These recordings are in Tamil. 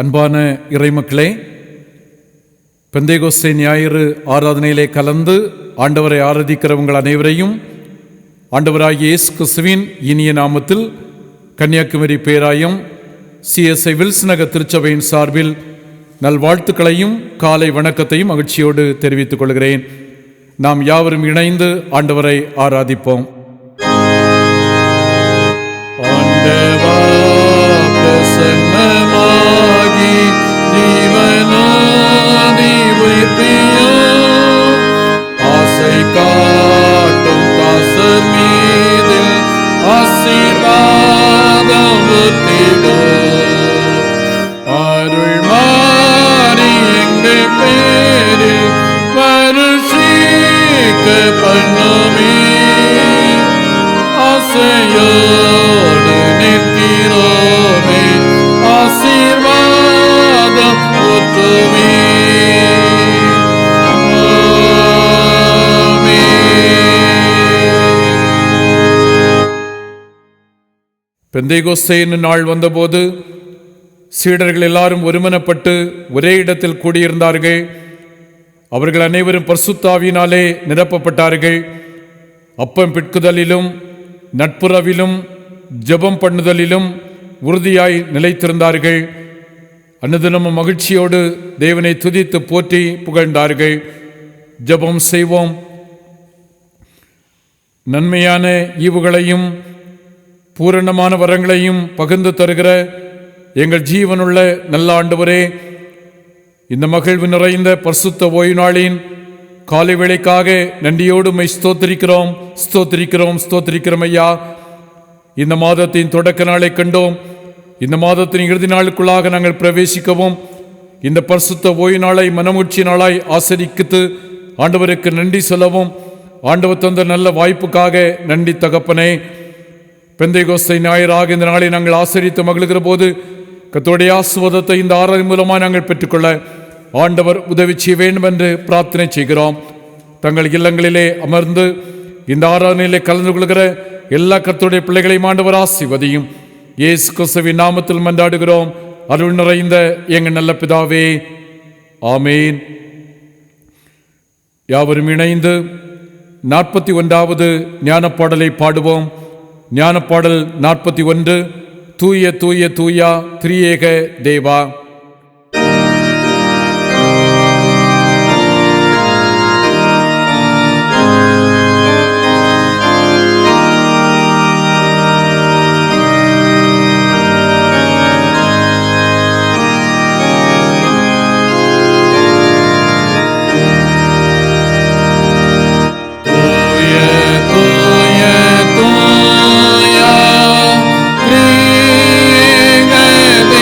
அன்பான இறைமக்களே, பெந்தேகோஸ்தே ஞாயிறு ஆராதனையிலே கலந்து ஆண்டவரை ஆராதிக்கிற உங்கள் அனைவரையும் ஆண்டவராகிய இயேசு கிறிஸ்துவின் இனிய நாமத்தில் கன்னியாகுமரி பேராயம் CSI வில்ஸ் நகர் திருச்சபையின் சார்பில் நல்வாழ்த்துக்களையும் காலை வணக்கத்தையும் மகிழ்ச்சியோடு தெரிவித்துக் கொள்கிறேன். நாம் யாவரும் இணைந்து ஆண்டவரை ஆராதிப்போம். பிரசன்னமாகி ஜீவனாதி உயிர்ப்பியும் ஆசை காட்டும் தாசர் மீதில் ஆசீர்வாதம் ஊற்றிடும். அருள் மாறி எங்கள் பேரில் வருஷிக்க பண்ணுமே. ஆசையோடு நிற்கிறோமே, ஆசீர்வாதம் ஊற்றுமே. பெந்தேகோஸ்தே என்னும் நாள் வந்தபோது சீடர்கள் எல்லாரும் ஒருமனப்பட்டு ஒரே இடத்தில் கூடியிருந்தார்கள். அவர்கள் அனைவரும் பரிசுத்த ஆவியினாலே நிரப்பப்பட்டார்கள். அப்பம் பிட்குதலிலும் நட்புறவிலும் ஜெபம் பண்ணுதலிலும் உறுதியாய் நிலைத்திருந்தார்கள். அனுதினமும் மகிழ்ச்சியோடு தேவனை துதித்து போற்றி புகழ்ந்தார்கள். ஜெபம் செய்வோம். நன்மையான ஈவுகளையும் பூரணமான வரங்களையும் பகிர்ந்து தருகிற எங்கள் ஜீவனுள்ள நல்ல ஆண்டவரே, இந்த மகிழ்வு நிறைந்த பரிசுத்த ஓய்வு நாளின் காலை வேளைக்காக நன்றியோடு மை ஸ்தோத்திரிக்கிறோம் ஐயா. இந்த மாதத்தின் தொடக்க நாளை கண்டோம். இந்த மாதத்தின் இறுதி நாளுக்குள்ளாக நாங்கள் பிரவேசிக்கவும் இந்த பரிசுத்த ஓய்வு நாளை மனமூட்சி நாளாய் ஆசரித்து ஆண்டவருக்கு நன்றி சொல்லவும் ஆண்டவர் தந்த நல்ல வாய்ப்புக்காக நன்றி தகப்பனே. பெந்தேகோஸ்தே ஞாயிறாக இந்த நாளை நாங்கள் ஆசரித்து மகிழ்கிற போது கர்த்தருடைய ஆசீர்வாதத்தை இந்த ஆராதனை மூலமாக நாங்கள் பெற்றுக்கொள்ள ஆண்டவர் உதவி செய்ய வேண்டும் என்று பிரார்த்தனை செய்கிறோம். தங்கள் இல்லங்களிலே அமர்ந்து இந்த ஆராதனையிலே கலந்து கொள்கிற எல்லா கர்த்தருடைய பிள்ளைகளையும் ஆண்டவர் ஆசீர்வதியும். இயேசு கிறிஸ்துவின் நாமத்தில் மன்றாடுகிறோம் அருள் நிறைந்த எங்கள் நல்ல பிதாவே, ஆமேன். யாவரும் இணைந்து 41வது ஞானப்பாடலை பாடுவோம். ஞானப்பாடல் 41. தூய தூய தூயா திரியேக தேவா.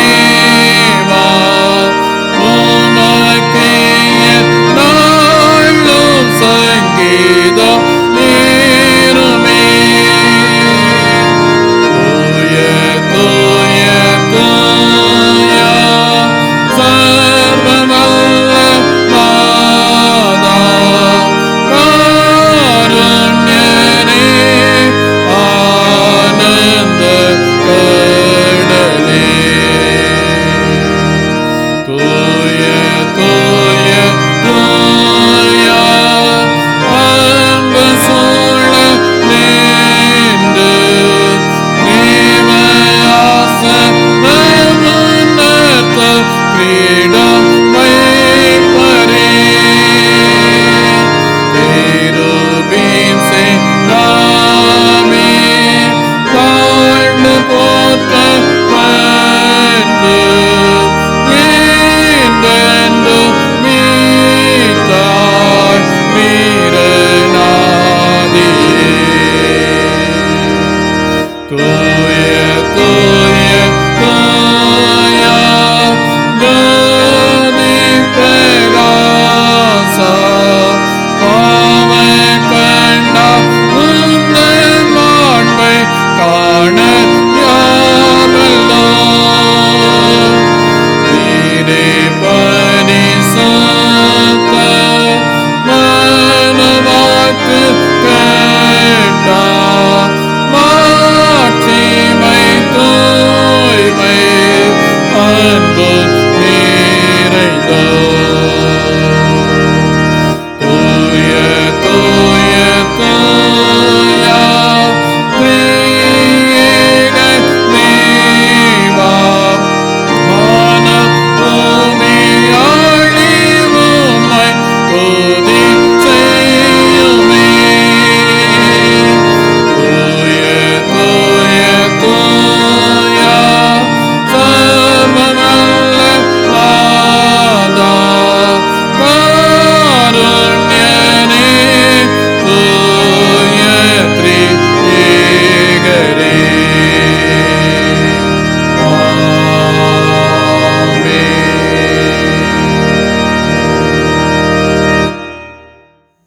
தேவா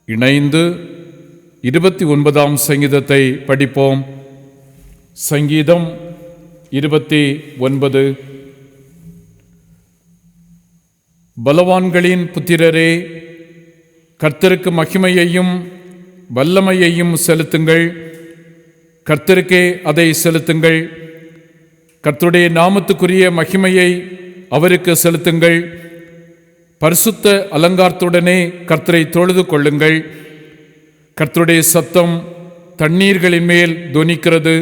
இணைந்து 29ஆம் சங்கீதத்தை படிப்போம். சங்கீதம் 29. பலவான்களின் புத்திரரே, கர்த்தருக்கு மகிமையையும் வல்லமையையும் செலுத்துங்கள். கர்த்தருக்கே அதை செலுத்துங்கள். கர்த்தருடைய நாமத்துக்குரிய மகிமையை அவருக்கு செலுத்துங்கள். பரிசுத்த அலங்காரத்துடனே கர்த்தரை தொழுது கொள்ளுங்கள். கர்த்தருடைய சத்தம் தண்ணீர்களின் மேல் தொனிக்கிறது.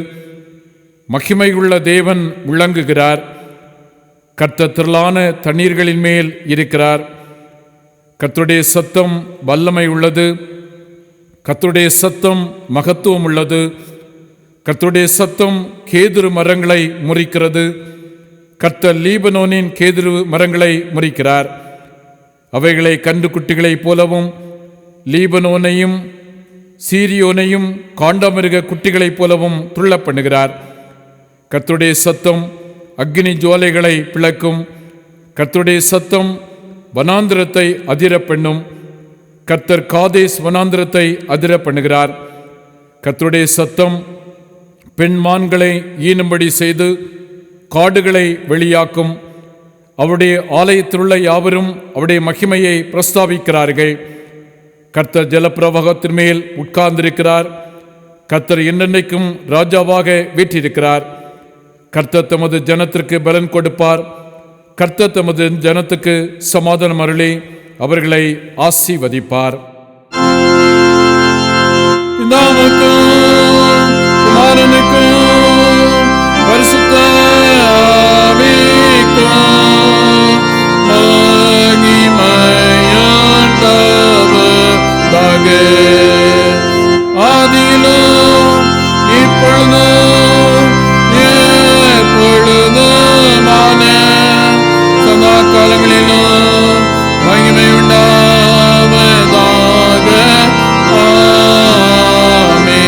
மகிமையுள்ள தேவன் விளங்குகிறார். கர்த்தர் திரளான தண்ணீர்களின் மேல் இருக்கிறார். கர்த்தருடைய சத்தம் வல்லமை உள்ளது. கர்த்தருடைய சத்தம் மகத்துவம் உள்ளது. கர்த்தருடைய சத்தம் கேதுரு மரங்களை முறிக்கிறது. கர்த்தர் லீபனோனின் கேதுரு மரங்களை முறிக்கிறார். அவைகளை கன்றுக்குட்டிகளைப் போலவும் லீபனோனையும் சீரியோனையும் காண்டாமிருக குட்டிகளைப் போலவும் துள்ள பண்ணுகிறார். கர்த்தருடைய சத்தம் அக்னி ஜுவாலைகளை பிளக்கும். கர்த்தருடைய சத்தம் வனாந்திரத்தை அதிர பண்ணும். கர்த்தர் காதேஸ் வனாந்திரத்தை அதிர பண்ணுகிறார். கர்த்தருடைய சத்தம் பெண்மான்களை ஈனும்படி செய்து காடுகளை வெளியாக்கும். அவருடைய ஆலயத்திலுள்ள யாவரும் அவருடைய மகிமையை பிரஸ்தாபிக்கிறார்கள். கர்த்தர் ஜலப்பிரவாகத்தின் மேல் உட்கார்ந்திருக்கிறார். கர்த்தர் என்னென்னைக்கும் ராஜாவாக வீற்றிருக்கிறார். கர்த்தர் தமது ஜனத்திற்கு பலன் கொடுப்பார். கர்த்தர் தமது ஜனத்துக்கு சமாதானம் அருளி அவர்களை ஆசீர்வதிப்பார். பரிசுத்த ஆதியிலும் இப்பொழுதும் எப்பொழுதுமான சதா காலங்களிலும் மகிமை உண்டாவதாக. ஆமென்.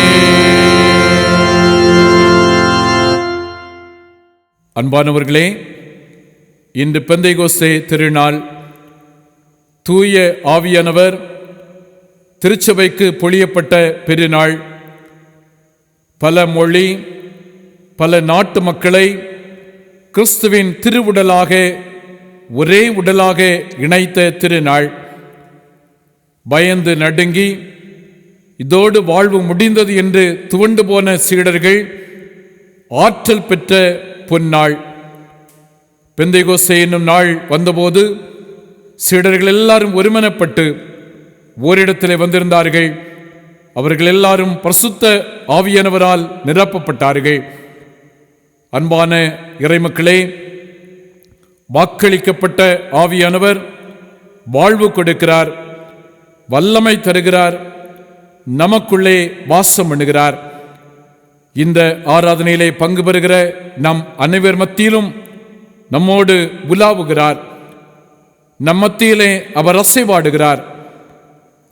அன்பானவர்களே, இன்று பெந்தைகோஸ்தே திருநாள். தூய ஆவியானவர் திருச்சபைக்கு பொழியப்பட்ட பெருநாள். பல மொழி பல நாட்டு மக்களை கிறிஸ்துவின் திருவுடலாக ஒரே உடலாக இணைத்த திருநாள். பயந்து நடுங்கி இதோடு வாழ்வு முடிந்தது என்று துவண்டு போன சீடர்கள் ஆற்றல் பெற்ற பொன்னாள். பெந்தைகோஸ்தே என்னும் நாள் வந்தபோது சீடர்கள் எல்லாரும் ஒருமனப்பட்டு ஓரிடத்திலே வந்திருந்தார்கள். அவர்கள் எல்லாரும் பரிசுத்த ஆவியானவரால் நிரப்பப்பட்டார்கள். அன்பான இறைமக்களே, வாக்களிக்கப்பட்ட ஆவியானவர் வாழ்வு கொடுக்கிறார், வல்லமை தருகிறார், நமக்குள்ளே வாசம் பண்ணுகிறார். இந்த ஆராதனையிலே பங்கு பெறுகிற நம் அனைவர் மத்தியிலும் நம்மோடு உலாவுகிறார். நம் மத்தியிலே அவர் அசைவாடுகிறார்.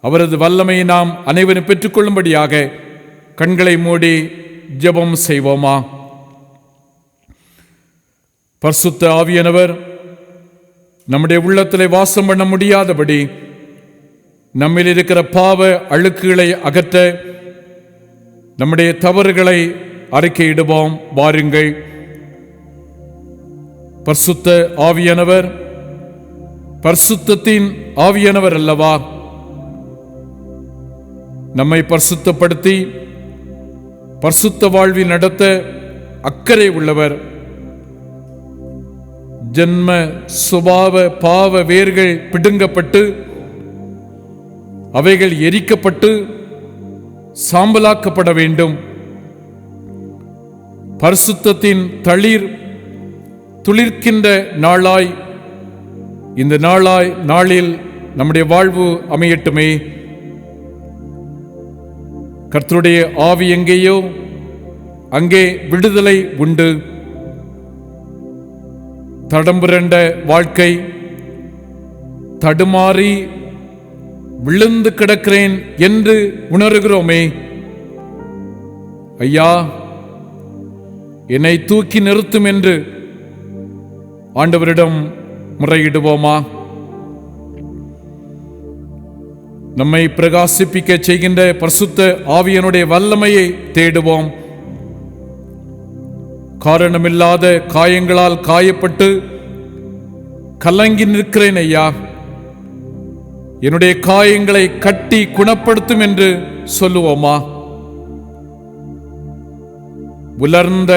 அவரது வல்லமையை நாம் அனைவரும் பெற்றுக்கொள்ளும்படியாக கண்களை மூடி ஜெபம் செய்வோமா? பரிசுத்த ஆவியானவர் நம்முடைய உள்ளத்திலே வாசம் பண்ண முடியாதபடி நம்மில் இருக்கிற பாவ அழுக்குகளை அகற்ற நம்முடைய தவறுகளை அறிக்கையிடுவோம். வாருங்கள். பரிசுத்த ஆவியானவர் பரிசுத்தத்தின் ஆவியானவர் அல்லவா? நம்மை பரிசுத்தப்படுத்தி பரிசுத்த வாழ்வில் நடத்த அக்கறை உள்ளவர். ஜன்ம சுபாவ பாவ வேர்கள் பிடுங்கப்பட்டு அவைகள் எரிக்கப்பட்டு சாம்பலாக்கப்பட வேண்டும். பரிசுத்தத்தின் தளிர் துளிர்க்கின்ற நாளாய் இந்த நாளில் நம்முடைய வாழ்வு அமையட்டுமே. கர்த்தருடைய ஆவி எங்கேயோ அங்கே விடுதலை உண்டு. தடம்புரண்ட வாழ்க்கை, தடுமாறி விழுந்து கிடக்கிறேன் என்று உணர்கிறோமே, ஐயா என்னை தூக்கி நிறுத்தும் என்று ஆண்டவரிடம் முறையிடுவோமா? நம்மை பிரகாசிப்பிக்க செய்கின்ற பரிசுத்த ஆவியனுடைய வல்லமையை தேடுவோம். காரணமில்லாத காயங்களால் காயப்பட்டு கலங்கி நிற்கிறேன் ஐயா, என்னுடைய காயங்களை கட்டி குணப்படுத்தும் என்று சொல்லுவோமா? உலர்ந்த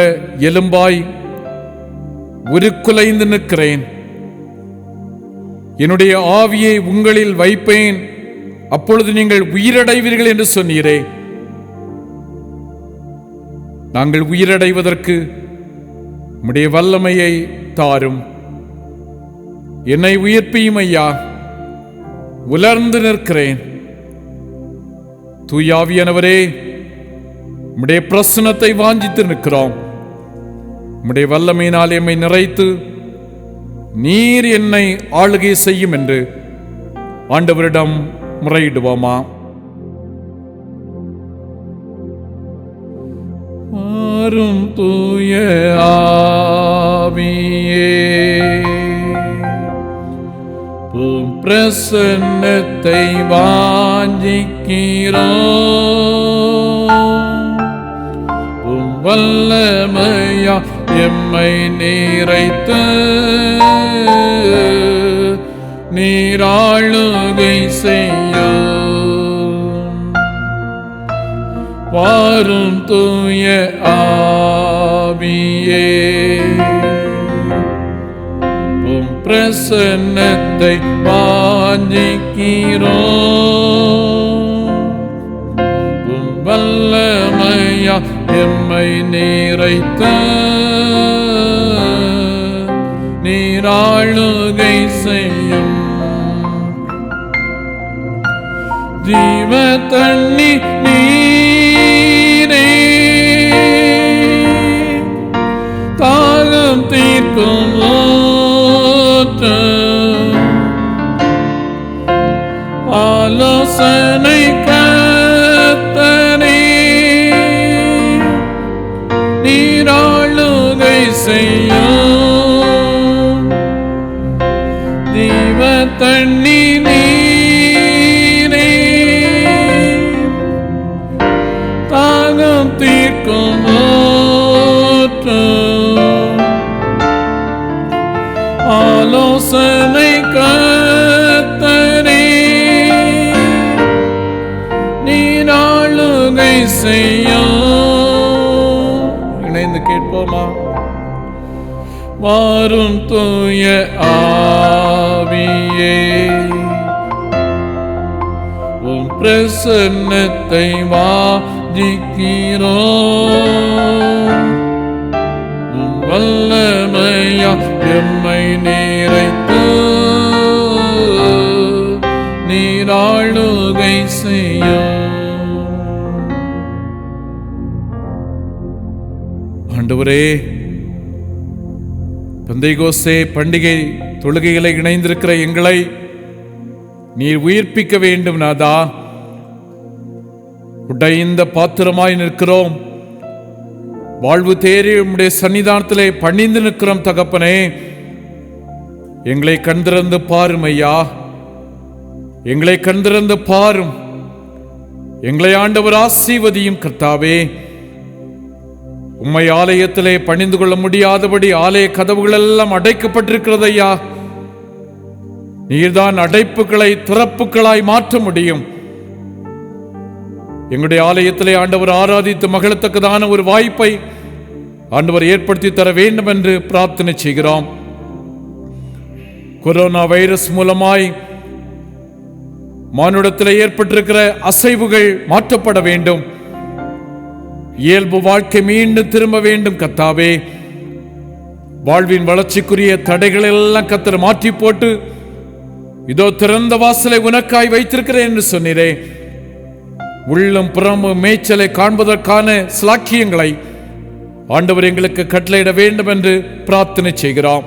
எலும்பாய் உருக்குலைந்து நிற்கிறேன், என்னுடைய ஆவியை உங்களில் வைப்பேன், அப்பொழுது நீங்கள் உயிரடைவீர்கள் என்று சொன்னீரே. நாங்கள் உயிரடைவதற்கு உம்முடைய வல்லமையை தாரும். என்னை உயிர்ப்பியும் ஐயா, உலர்ந்து நிற்கிறேன். தூய ஆவியானவரே, உம்முடைய பிரசன்னத்தை வாஞ்சித்து நிற்கிறோம். உம்முடைய வல்லமையினால் எம்மை நிறைத்து நீர் என்னை ஆளுகை செய்யும் என்று ஆண்டவரிடம் முறையிடுவோமா? மாறும் தூய ஆவியே, உம் பிரசன்னத்தை வாஞ்சிக்கிறோம். உம் வல்லமையா எம்மை நிறைத்து நீராளுகை செய்யும். வாரும் தூய ஆவியே, உம் பிரசன்னத்தை வாஞ்சிக்கிறோம். உம் வல்லமையா எம்மை நிறைத்து நீராளுகை செய்யும். ஜீவ தண்ணி நீரே, தாகம் தீர்க்கும் ஊற்று, ஆலோசனை கர்த்தரே, நீராளுகை செய்யும். ஜீவ தண்ணி நீரே, தாகம் தீர்க்கும் ஊற்று, ஆலோசனை கர்த்தரே, நீராளுகை செய்யும். இணைந்து கேட்போமா? வாரும் தூய ஆவியே, உம் பிரசன்னத்தை வாஞ்சிக்கிறோம். உம் வல்லமையா எம்மை நிறைத்து நீராளுகை செய்யும். ஆண்டவரே, பெந்தேகோஸ்தே பண்டிகை தொழுகைகளை இணைந்திருக்கிற எங்களை நீர் உயிர்ப்பிக்க வேண்டும் நாதா. உடைந்த பாத்திரமாய் நிற்கிறோம், வாழ்வு தேறி உம்முடைய சன்னிதானத்திலே பணிந்து நிற்கிறோம் தகப்பனே. எங்களை கண்திறந்து பாரும் ஐயா, எங்களை கண்திறந்து பாரும். எங்களை ஆண்டவர் ஆசீர்வதியும் கர்த்தாவே. உம்மை ஆலயத்திலே பணிந்து கொள்ள முடியாதபடி ஆலய கதவுகள் எல்லாம் அடைக்கப்பட்டிருக்கிறது ஐயா. நீர்தான் அடைப்புகளை திறப்புகளாய் மாற்ற முடியும். எங்களுடைய ஆலயத்திலே ஆண்டவர் ஆராதித்து மகிழத்தக்கதான ஒரு வாய்ப்பை ஆண்டவர் ஏற்படுத்தி தர வேண்டும் என்று பிரார்த்தனை செய்கிறோம். கொரோனா வைரஸ் மூலமாய் மானுடத்தில் ஏற்பட்டிருக்கிற அசைவுகள் மாற்றப்பட வேண்டும். இயல்பு வாழ்க்கை மீண்டும் திரும்ப வேண்டும் கர்த்தாவே. வாழ்வின் வளர்ச்சிக்குரிய தடைகள் எல்லாம் கர்த்தர் மாற்றி போட்டு இதோ திறந்த வாசலை உனக்காய் வைத்திருக்கிறேன் என்று சொன்னீரே. உள்ளம் புறமும் மேய்ச்சலை காண்பதற்கான சிலாக்கியங்களை ஆண்டவர் எங்களுக்கு கட்டளையிட வேண்டும் என்று பிரார்த்தனை செய்கிறோம்.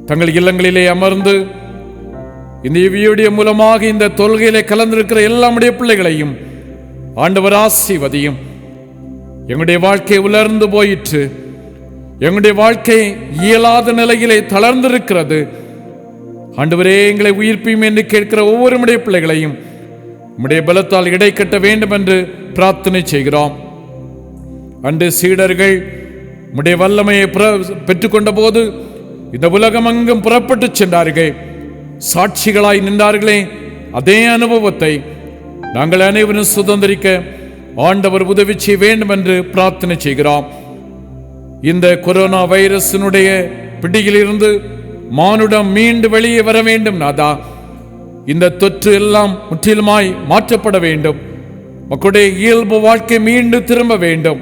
தங்கள் இல்லங்களிலே அமர்ந்து இந்த வீடியோ மூலமாக இந்த தொழுகையிலே கலந்திருக்கிற எல்லாமுடைய பிள்ளைகளையும் ஆண்டவர் ஆசீர்வதியும். எங்களுடைய வாழ்க்கை உலர்ந்து போயிற்று. எங்களுடைய வாழ்க்கை இயலாத நிலையிலே தளர்ந்திருக்கிறது. ஆண்டவரே, எங்களை உயிர்ப்பியும் என்று கேட்கிற ஒவ்வொரு பிள்ளைகளையும் உம்முடைய பலத்தால் இடை கட்ட வேண்டும் என்று பிரார்த்தனை செய்கிறோம். அன்று சீடர்கள் உம்முடைய வல்லமையை பெற்றுக்கொண்ட போது இந்த உலகமெங்கும் புறப்பட்டு சென்றார்கள். சாட்சிகளாய் நின்றார்களே, அதே அனுபவத்தை நாங்கள் அனைவரும் சுதந்திரிக்க ஆண்டவர் உதவி செய்ய வேண்டும் என்று பிரார்த்தனை செய்கிறோம். இந்த கொரோனா வைரஸினுடைய பிடியிலிருந்து மானுடம் மீண்டு வெளியே வர வேண்டும் நாதா. இந்த தொற்று எல்லாம் முற்றிலுமாய் மாற்றப்பட வேண்டும். மக்களுடைய இயல்பு வாழ்க்கை மீண்டும் திரும்ப வேண்டும்.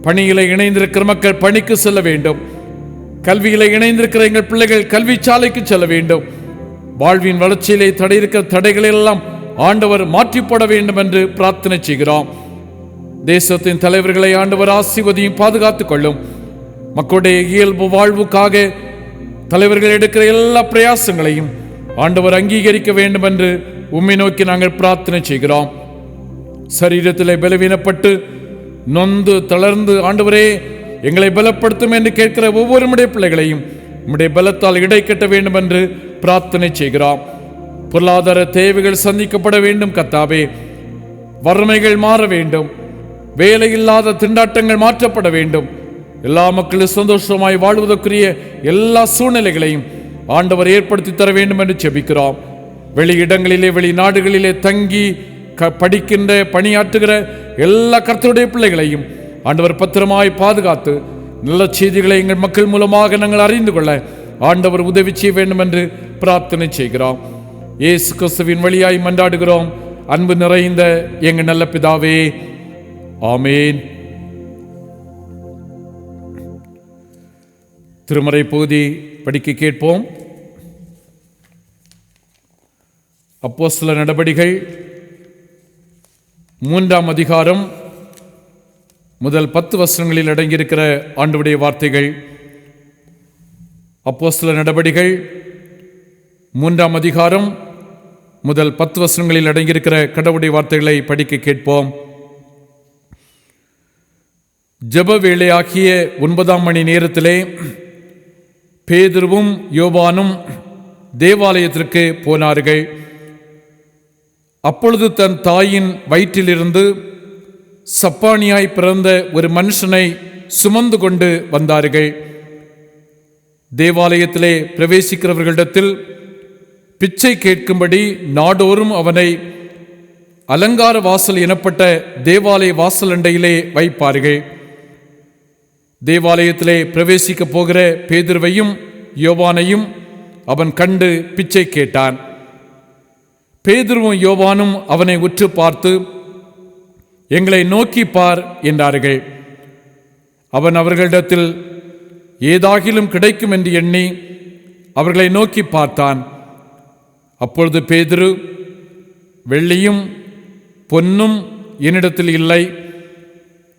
பணியில இணைந்திருக்கிற மக்கள் பணிக்கு செல்ல வேண்டும். கல்வியில இணைந்திருக்கிற எங்கள் பிள்ளைகள் கல்வி சாலைக்கு செல்ல வேண்டும். வாழ்வின் வளர்ச்சியிலே இருக்கிற தடைகள் எல்லாம் ஆண்டவர் மாற்றி போட வேண்டும் என்று பிரார்த்தனை செய்கிறோம். தேசத்தின் தலைவர்களை ஆண்டவர் ஆசீர்வதியும் பாதுகாத்துக் கொள்ளும். மக்களுடைய இயல்பு வாழ்வுக்காக தலைவர்கள் எடுக்கிற எல்லா பிரயாசங்களையும் ஆண்டவர் அங்கீகரிக்க வேண்டும் என்று உம்மை நோக்கி நாங்கள் பிரார்த்தனை செய்கிறோம். சரீரத்தில் பலவீனப்பட்டு நொந்து தளர்ந்து ஆண்டவரே எங்களை பலப்படுத்தும் என்று கேட்கிற ஒவ்வொரு பிள்ளைகளையும் உம்முடைய பலத்தால் இடை கட்ட வேண்டும் என்று பிரார்த்தனை செய்கிறோம். பொருளாதார தேவைகள் சந்திக்கப்பட வேண்டும் கர்த்தாவே. வறுமைகள் மாற வேண்டும். வேலை இல்லாத திண்டாட்டங்கள் மாற்றப்பட வேண்டும். எல்லா மக்களும் சந்தோஷமாய் வாழ்வதற்குரிய எல்லா சூழ்நிலைகளையும் ஆண்டவர் ஏற்படுத்தி தர வேண்டும் என்று ஜெபிக்கிறோம். வெளியிடங்களிலே வெளிநாடுகளிலே தங்கி படிக்கின்ற பணியாற்றுகிற எல்லா கர்த்தருடைய பிள்ளைகளையும் ஆண்டவர் பத்திரமாய் பாதுகாத்து நல்ல செய்திகளை எங்கள் மக்கள் மூலமாக நாங்கள் அறிந்து கொள்ள ஆண்டவர் உதவி செய்ய வேண்டும் என்று பிரார்த்தனை செய்கிறோம். இயேசு கிறிஸ்துவின் வழியாய் மன்றாடுகிறோம் அன்பு நிறைந்த எங்கள் நல்ல பிதாவே, ஆமேன். திருமறை பகுதி படிக்க கேட்போம். அப்போஸ்தலர் நடபடிகள் 3ஆம் அதிகாரம் முதல் 10 வசனங்களில் அடங்கியிருக்கிற ஆண்டவருடைய வார்த்தைகள். அப்போஸ்தலர் நடபடிகள் 3ஆம் அதிகாரம் முதல் 10 வசனங்களில் அடங்கியிருக்கிற கடவுளுடைய வார்த்தைகளை படிக்க கேட்போம். ஜெப வேளையாகிய 9ஆம் மணி நேரத்திலே பேதுருவும் யோவானும் தேவாலயத்திற்கு போனார்கள். அப்பொழுது தன் தாயின் வயிற்றிலிருந்து சப்பானியாய் பிறந்த ஒரு மனுஷனை சுமந்து கொண்டு வந்தார்கள். தேவாலயத்திலே பிரவேசிக்கிறவர்களிடத்தில் பிச்சை கேட்கும்படி நாடோறும் அவனை அலங்கார வாசல் எனப்பட்ட தேவாலய வாசல் அண்டையிலே வைப்பார்கள். தேவாலயத்திலே பிரவேசிக்க போகிற பேதுருவையும் யோவானையும் அவன் கண்டு பிச்சை கேட்டான். பேதுருவும் யோவானும் அவனை உற்று பார்த்து, எங்களை நோக்கி பார் என்றார்கள். அவன் அவர்களிடத்தில் ஏதாகிலும் கிடைக்கும் என்று எண்ணி அவர்களை நோக்கி பார்த்தான். அப்பொழுது பேதுரு, வெள்ளியும் பொன்னும் என்னிடத்தில் இல்லை,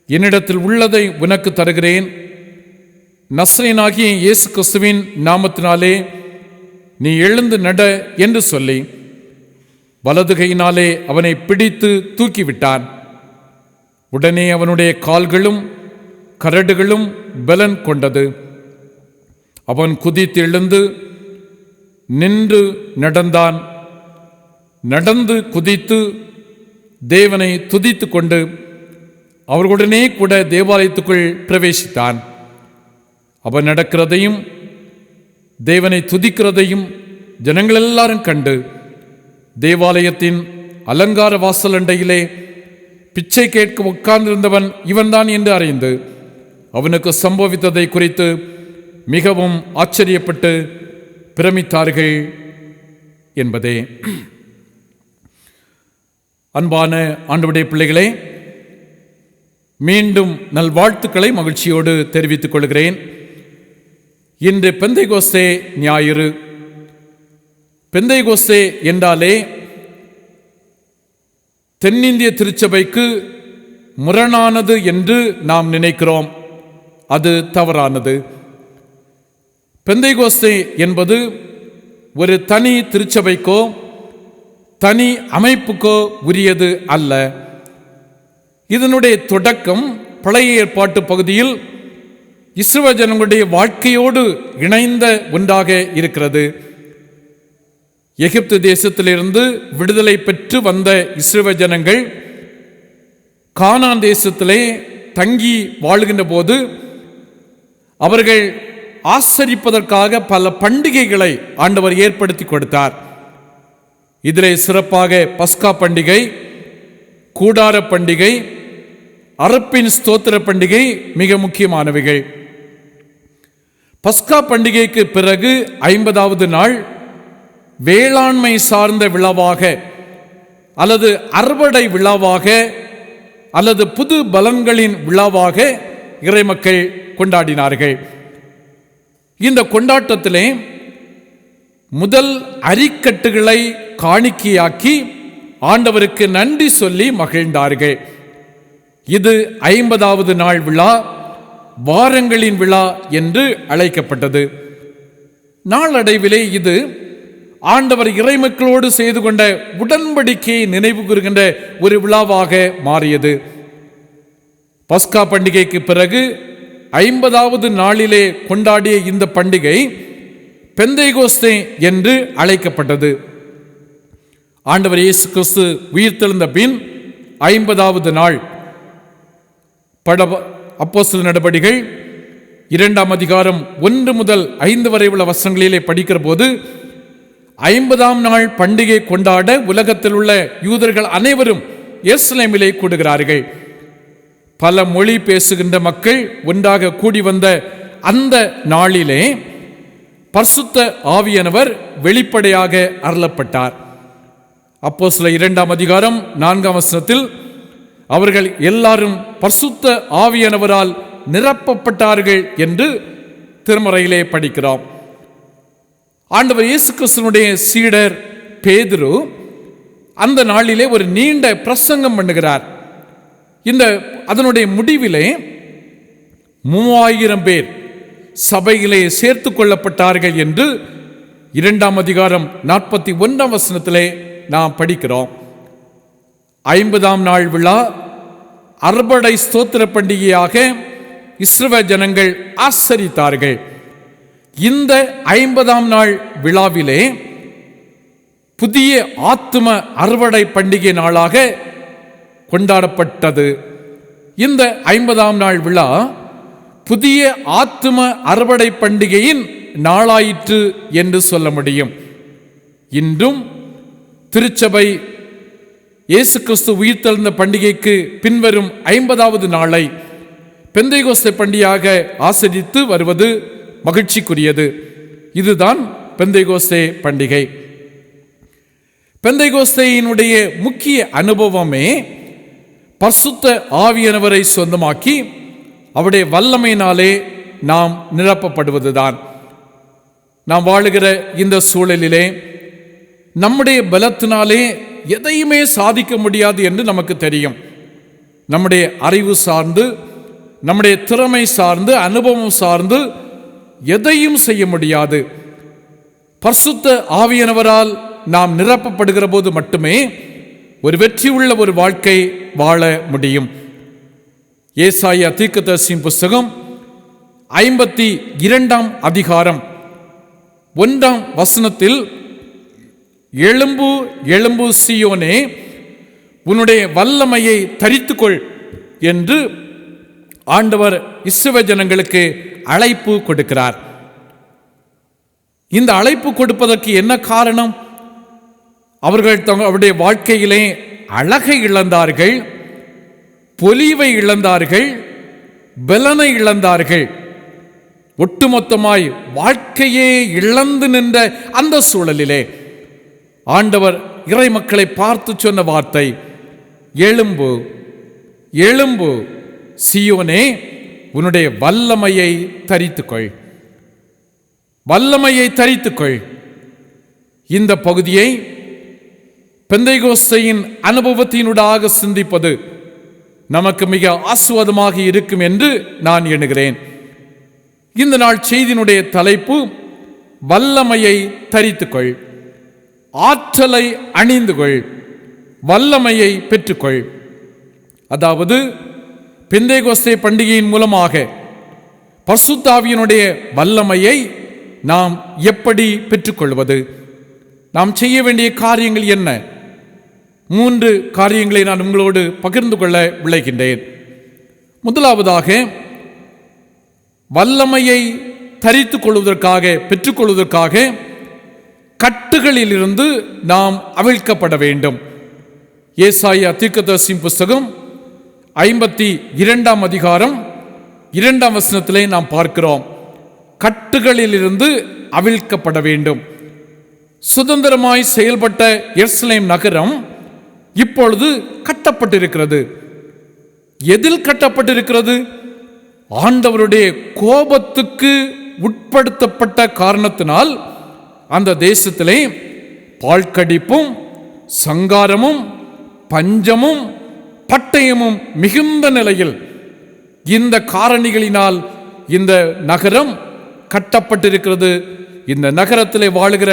என்னிடத்தில் உள்ளதை உனக்கு தருகிறேன். நசரேயனாகிய இயேசு கிறிஸ்துவின் நாமத்தினாலே நீ எழுந்து நட என்று சொல்லி வலதுகையினாலே அவனை பிடித்து தூக்கிவிட்டான். உடனே அவனுடைய கால்களும் கரடுகளும் பலன் கொண்டது. அவன் குதித்து எழுந்து நின்று நடந்தான். நடந்து குதித்து தேவனை துதித்து கொண்டு அவர்களுடனே கூட தேவாலயத்துக்குள் பிரவேசித்தான். அவன் நடக்கிறதையும் தேவனை துதிக்கிறதையும் ஜனங்கள் எல்லாரும் கண்டு தேவாலயத்தின் அலங்கார வாசல் அண்டையிலே பிச்சை கேட்க உட்கார்ந்திருந்தவன் இவன்தான் என்று அறிந்து அவனுக்கு சம்பவித்ததை குறித்து மிகவும் ஆச்சரியப்பட்டு பிரமித்தார்கள் என்பதே. அன்பான ஆண்டவருடைய பிள்ளைகளே, மீண்டும் நல்வாழ்த்துக்களை மகிழ்ச்சியோடு தெரிவித்துக் கொள்கிறேன். இன்று பெந்தைகோஸ்தே ஞாயிறு. பெந்தைகோஸ்தே என்றாலே தென்னிந்திய திருச்சபைக்கு முரணானது என்று நாம் நினைக்கிறோம். அது தவறானது. பெந்தைகோஸ்தே என்பது ஒரு தனி திருச்சபைக்கோ தனி அமைப்புக்கோ உரியது அல்ல. இதனுடைய தொடக்கம் பழைய ஏற்பாட்டு பகுதியில் இஸ்ரவேல் ஜனங்களுடைய வாழ்க்கையோடு இணைந்த ஒன்றாக இருக்கிறது. எகிப்து தேசத்திலிருந்து விடுதலை பெற்று வந்த இஸ்ரவேல் ஜனங்கள் கானான் தேசத்திலே தங்கி வாழ்கின்ற போது அவர்கள் ஆசரிப்பதற்காக பல பண்டிகைகளை ஆண்டவர் ஏற்படுத்தி கொடுத்தார். இதிலே சிறப்பாக பஸ்கா பண்டிகை, கூடார பண்டிகை, அறுப்பின் ஸ்தோத்திர பண்டிகை மிக முக்கியமானவைகள். பஸ்கா பண்டிகைக்கு பிறகு 50வது நாள் வேளாண்மை சார்ந்த விழாவாக அல்லது அறுவடை விழாவாக அல்லது புது பலன்களின் விழாவாக இறைமக்கள் கொண்டாடினார்கள். இந்த கொண்டாட்டத்திலே முதல் அரிக்கட்டுகளை காணிக்கையாக்கி ஆண்டவருக்கு நன்றி சொல்லி மகிழ்ந்தார்கள். இது 50வது நாள் விழா, வாரங்களின் விழா என்று அழைக்கப்பட்டது. நாளடைவிலே இது ஆண்டவர் இறைமக்களோடு செய்து கொண்ட உடன்படிக்கையை நினைவு கூறுகின்ற ஒரு விழாவாக மாறியது. பஸ்கா பண்டிகைக்கு பிறகு 50வது நாளிலே கொண்டாடிய இந்த பண்டிகை பெந்தைகோஸ்தே என்று அழைக்கப்பட்டது. ஆண்டவர் இயேசு கிறிஸ்து உயிர்த்தெழுந்த பின் 50வது நாள் அப்போஸ்தலர் நடபடிகள் 2ஆம் அதிகாரம் 1 முதல் 5 வரை உள்ள வசனங்களிலே படிக்கிற போது 50ஆம் நாள் பண்டிகை கொண்டாட உலகத்தில் உள்ள யூதர்கள் அனைவரும் எருசலேமிலே கூடுகிறார்கள். பல மொழி பேசுகின்ற மக்கள் ஒன்றாக கூடி வந்த அந்த நாளிலே பரிசுத்த ஆவியானவர் வெளிப்படையாக அருளப்பட்டார். அப்போஸ்தலர் 2ஆம் அதிகாரம் 4ஆம் வசனத்தில் அவர்கள் எல்லாரும் பரிசுத்த ஆவியானவரால் நிரப்பப்பட்டார்கள் என்று திருமறையிலே படிக்கிறோம். ஆண்டவர் இயேசு கிறிஸ்துவினுடைய சீடர் பேதுரு அந்த நாளிலே ஒரு நீண்ட பிரசங்கம் பண்ணுகிறார். அதனுடைய முடிவிலே 3000 பேர் சபையிலே சேர்த்து கொள்ளப்பட்டார்கள் என்று 2ஆம் அதிகாரம் 41ஆம் வசனத்திலே நாம் படிக்கிறோம். 50ஆம் நாள் விழா அறுவடை ஸ்தோத்திர பண்டிகையாக இஸ்ரவேல் ஜனங்கள் ஆசரித்தார்கள். இந்த 50ஆம் நாள் விழாவிலே புதிய ஆத்தும அறுவடை பண்டிகை நாளாக கொண்டாடப்பட்டது. இந்த 50ஆம் நாள் விழா புதிய ஆத்தும அறுவடை பண்டிகையின் நாளாயிற்று என்று சொல்ல முடியும். இன்றும் திருச்சபை இயேசு கிறிஸ்து உயிர்த்தெழுந்த பண்டிகைக்கு பின்வரும் 50வது நாளை பெந்தைகோஸ்தே பண்டிகையாக ஆசரித்து வருவது மகிழ்ச்சிக்குரியது. இதுதான் பெந்தைகோஸ்தே பண்டிகை. பெந்தைகோஸ்தேயினுடைய முக்கிய அனுபவமே பரிசுத்த ஆவியானவரை சொந்தமாக்கி அவருடைய வல்லமையினாலே நாம் நிரப்பப்படுவதுதான். நாம் வாழுகிற இந்த சூழலிலே நம்முடைய பலத்தினாலே எதையுமே சாதிக்க முடியாது என்று நமக்கு தெரியும். நம்முடைய அறிவு சார்ந்து, நம்முடைய திறமை சார்ந்து, அனுபவம் சார்ந்து எதையும் செய்ய முடியாது. பரிசுத்த ஆவியானவரால் நாம் நிரப்பப்படுகிற போது மட்டுமே ஒரு வெற்றியுள்ள ஒரு வாழ்க்கை வாழ முடியும். ஏசாயா தீர்க்கதரிசியின் புஸ்தகம் 52ஆம் அதிகாரம் 1ஆம் வசனத்தில், எழும்பு எழும்பு சீயோனே, உன்னுடைய வல்லமையை தரித்துக்கொள் என்று ஆண்டவர் இஸ்ரவேல் ஜனங்களுக்கு அழைப்பு கொடுக்கிறார். இந்த அழைப்பு கொடுப்பதற்கு என்ன காரணம்? அவர்கள் அவருடைய வாழ்க்கையிலே அழகை இழந்தார்கள், பொலிவை இழந்தார்கள், பலனை இழந்தார்கள். ஒட்டுமொத்தமாய் வாழ்க்கையே இழந்து நின்ற அந்த சூழலிலே ஆண்டவர் இறை மக்களை பார்த்து சொன்ன வார்த்தை, எழும்பு எழும்பு சீயோனே, உன்னுடைய வல்லமையை தரித்துக்கொள், வல்லமையை தரித்துக்கொள். இந்த பகுதியை பெந்தைகோஸ்தையின் அனுபவத்தினூடாக சிந்திப்பது நமக்கு மிக ஆசுவாதமாக இருக்கும் என்று நான் எண்ணுகிறேன். இந்த நாள் செய்தியினுடைய தலைப்பு வல்லமையை தரித்துக்கொள், ஆற்றலை அணிந்து கொள், வல்லமையை பெற்றுக்கொள். அதாவது பெந்தைகோஸ்தே பண்டிகையின் மூலமாக பரிசுத்த ஆவியினுடைய வல்லமையை நாம் எப்படி பெற்றுக்கொள்வது, நாம் செய்ய வேண்டிய காரியங்கள் என்ன? 3 காரியங்களை நான் உங்களோடு பகிர்ந்து கொள்ள விளைகின்றேன். முதலாவதாக, வல்லமையை தரித்துக் கொள்வதற்காக, பெற்றுக்கொள்வதற்காக கட்டுகளிலிருந்து நாம் அவிழ்க்கப்பட வேண்டும். ஏசாயா தீர்க்கதரிசியின் புஸ்தகம் 52 அதிகாரம் 2 வசனத்திலே நாம் பார்க்கிறோம், கட்டுகளிலிருந்து அவிழ்க்கப்பட வேண்டும். சுதந்திரமாய் செயல்பட்ட எருசலேம் நகரம் இப்பொழுது கட்டப்பட்டிருக்கிறது. எதில் கட்டப்பட்டிருக்கிறது? ஆண்டவருடைய கோபத்துக்கு உட்படுத்தப்பட்ட காரணத்தினால் அந்த தேசத்திலே பாழ்கடிப்பும் சங்காரமும் பஞ்சமும் பட்டயமும் மிகுந்த நிலையில் இந்த காரணிகளினால் இந்த நகரம் கட்டப்பட்டிருக்கிறது. இந்த நகரத்திலே வாழுகிற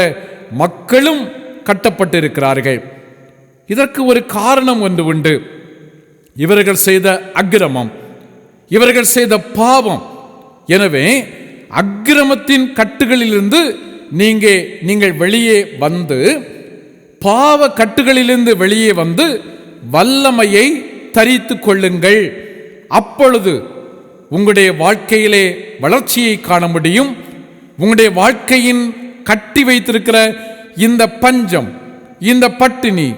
மக்களும் கட்டப்பட்டிருக்கிறார்கள். இதற்கு ஒரு காரணம் ஒன்று உண்டு. இவர்கள் செய்த அக்கிரமம், இவர்கள் செய்த பாவம். எனவே அக்கிரமத்தின் கட்டுகளிலிருந்து நீங்கள் வெளியே வந்து, பாவ கட்டுகளிலிருந்து வெளியே வந்து வல்லமையை தரித்து கொள்ளுங்கள். அப்பொழுது உங்களுடைய வாழ்க்கையிலே வளர்ச்சியை காண முடியும். உங்களுடைய வாழ்க்கையின் கட்டி வைத்திருக்கிற இந்த பஞ்சம், இந்த பட்டினி,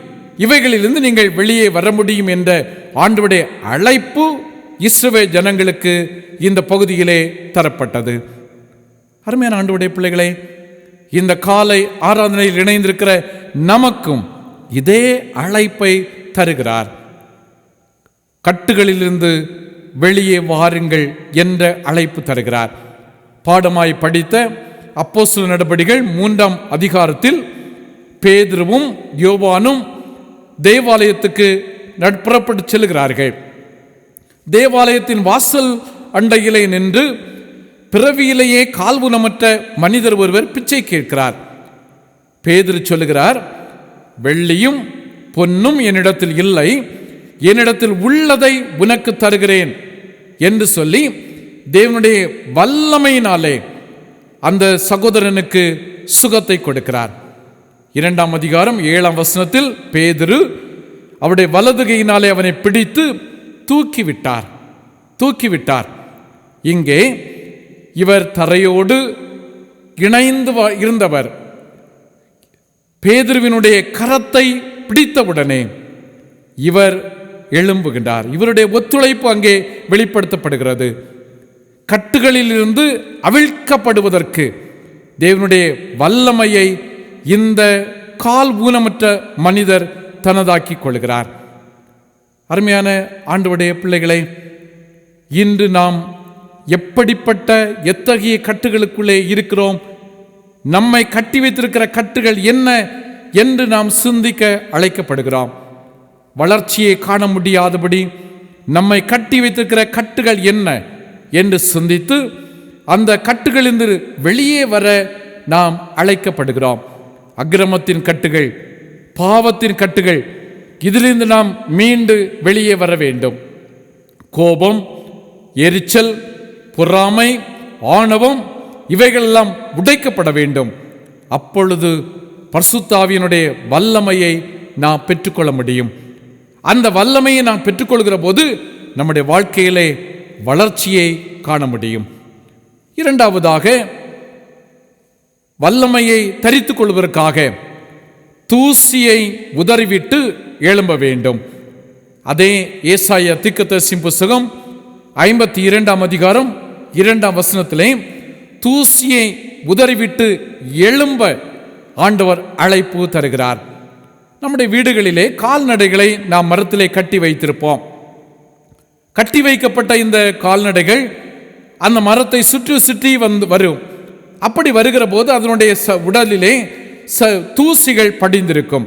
இவைகளிலிருந்து நீங்கள் வெளியே வர முடியும் என்ற ஆண்டவருடைய அழைப்பு இஸ்ரவேல் ஜனங்களுக்கு இந்த பகுதியிலே தரப்பட்டது. அருமையான ஆண்டவருடைய பிள்ளைகளே, இந்த காலை ஆராதனையில் இணைந்திருக்கிற நமக்கும் இதே அழைப்பை தருகிறார். கட்டுகளிலிருந்து வெளியே வாருங்கள் என்ற அழைப்பு தருகிறார். பாடமாய் படித்த அப்போஸ்தலர் நடபடிகள் 3 அதிகாரத்தில் பேதுருவும் யோவானும் தேவாலயத்துக்கு புறப்பட்டு செல்கிறார்கள். தேவாலயத்தின் வாசல் அண்டையிலே நின்று பிறவியிலேயே கால்வுனமற்ற மனிதர் ஒருவர் பிச்சை கேட்கிறார். பேதுரு சொல்லுகிறார், வெள்ளியும் பொன்னும் என்னிடத்தில் இல்லை, என்னிடத்தில் உள்ளதை உனக்கு தருகிறேன் என்று சொல்லி தேவனுடைய வல்லமையினாலே அந்த சகோதரனுக்கு சுகத்தை கொடுக்கிறார். 2 அதிகாரம் 7 வசனத்தில் பேதுரு அவருடைய வலதுகையினாலே அவனை பிடித்து தூக்கிவிட்டார். இங்கே இவர் தரையோடு இணைந்து இருந்தவர். பேதுருவினுடைய கரத்தை பிடித்தவுடனே இவர் எழும்புகின்றார். இவருடைய ஒத்துழைப்பு அங்கே வெளிப்படுத்தப்படுகிறது. கட்டுகளில் இருந்து அவிழ்க்கப்படுவதற்கு தேவனுடைய வல்லமையை இந்த கால் ஊனமற்ற மனிதர் தனதாக்கிக் கொள்கிறார். அருமையான ஆண்டவருடைய பிள்ளைகளை, இன்று நாம் எப்படிப்பட்ட எத்தகைய கட்டுகளுக்குள்ளே இருக்கிறோம்? நம்மை கட்டி வைத்திருக்கிற கட்டுகள் என்ன என்று நாம் சிந்திக்க அழைக்கப்படுகிறோம். வளர்ச்சியை காண முடியாதபடி நம்மை கட்டி வைத்திருக்கிற கட்டுகள் என்ன என்று சிந்தித்து அந்த கட்டுகளிலிருந்து வெளியே வர நாம் அழைக்கப்படுகிறோம். அக்கிரமத்தின் கட்டுகள், பாவத்தின் கட்டுகள், இதிலிருந்து நாம் மீண்டு வெளியே வர வேண்டும். கோபம், எரிச்சல், பொறாமை, ஆணவம் இவைகளெல்லாம் உடைக்கப்பட வேண்டும். அப்பொழுது பரிசுத்த ஆவியினுடைய வல்லமையை நாம் பெற்றுக்கொள்ள முடியும். அந்த வல்லமையை நாம் பெற்றுக்கொள்கிற போது நம்முடைய வாழ்க்கையிலே வளர்ச்சியை காண முடியும். இரண்டாவதாக, வல்லமையை தரித்துக் கொள்வதற்காக தூசியை உதறிவிட்டு எழும்ப வேண்டும். அதே ஏசாயா தீர்க்கதரிசியின் புஸ்தகம் 52 அதிகாரம் 2 வசனத்திலே தூசியை உதறிவிட்டு எழும்ப ஆண்டவர் அழைப்பு தருகிறார். நம்முடைய வீடுகளிலே கால்நடைகளை நாம் மரத்திலே கட்டி வைத்திருப்போம். கட்டி வைக்கப்பட்ட இந்த கால்நடைகள் அந்த மரத்தை சுற்றி சுற்றி வரும். அப்படி வருகிற போது அதனுடைய உடலிலே தூசிகள் படிந்திருக்கும்.